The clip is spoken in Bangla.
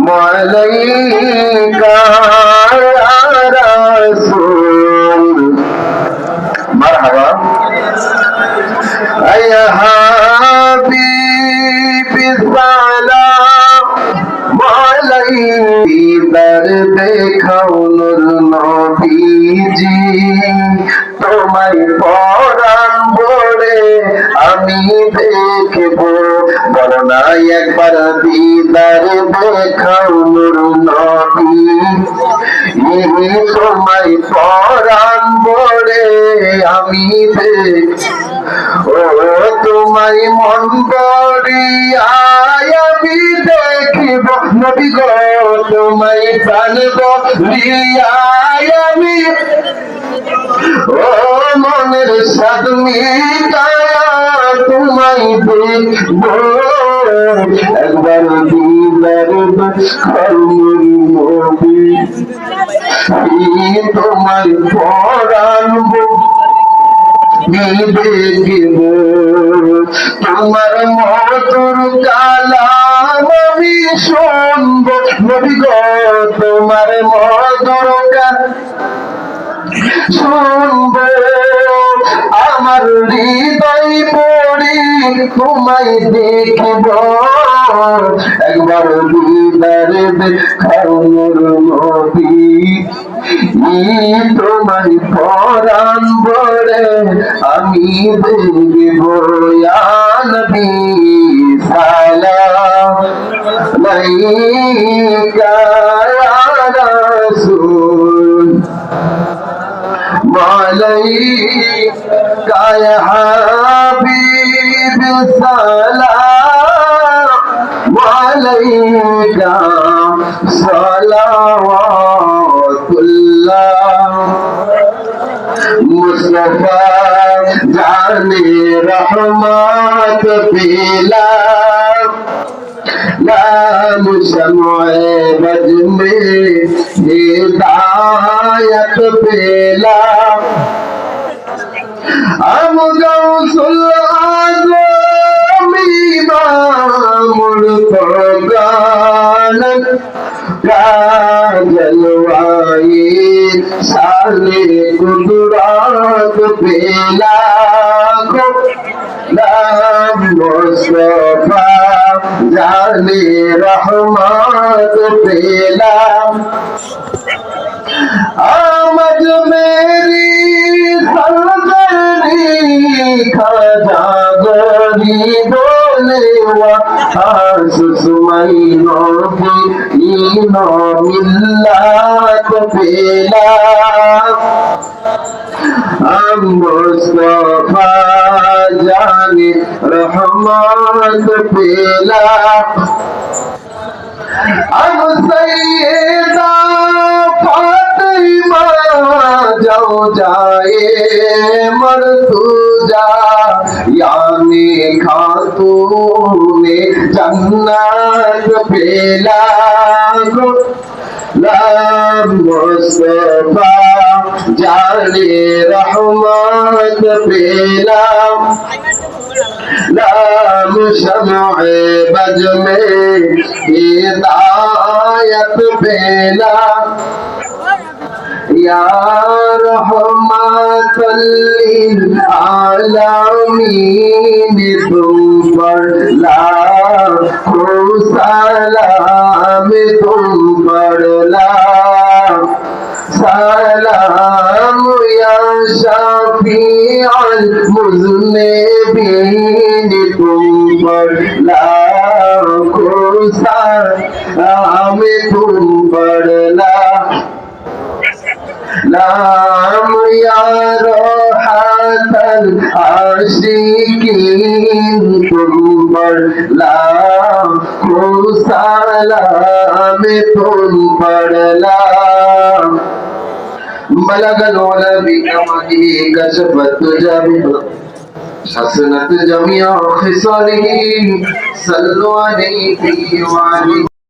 মালাইকা ইয়া রাসূল মারহাবা ইয়া হাবিবি সালাম মালাইহি দর দেখাও নূর নবীজি তোমায় পরাণ ভরে আমি দেখব বরনাই একবার দিদার দেখাও নূর নবী তোমায় পরাণ ভরে আমি দেখব ও তোমায় মন করিয়া আমি দেখিব নবী গো তোমায় জানব রিয়া আমি ও মনের সাদ মিটায়া তোমায় দেখব একবার দিদার দেখাও নবী তোমায় পরাণ দেখিব তোমার মধুর কালাম আমি শুনব নবী গো তোমার মধুর শুনব আমার হৃদয় পড়ি তোমায় দেখিব একবার দিদার দেখাও নূর নবী তোমায় পরাণ ভরে আমি দেখব ইয়া নবী সালাম আলাইকা ইয়া রাসূল মালাইকা ইয়া হাবিবি সালাম আলাইকা সালাওয়াতুল্লাহ মুস্তাফা জানে রহমত পেলা नाम शम्ए बज में हिदायत पेला हम गौसुल आज़म इमामुल क़ुरआन का जलवाए साले कुदरत पेला नाम मुस्तफा जाने रहमत पेला आमद मेरी सरदरी खजा गोरी बोले सुसुमैनो की इनो मिल्लत पेला मुस्तफा जाने रहमत पेला अब सैयदा फातिमा जाओ जाए मर्तुजा यानी खातूने जन्नत पेला मुस्तफा जाने रहमत पेला नाम शम्ए बज में हिदायत पेला या रहमतल लिल आलमीन तुम पर लाखों सलाम तुम पर सलाम या शफीअल मुज़निबीन तुम पर लाखों सलाम तुम पर नाम या राहतल आशिकीन तुम पर लाखों सलाम तुम पर बलगल नबी कमली कशफत जमी हसनत जमिया खिसालिही सल्लु अलैहि व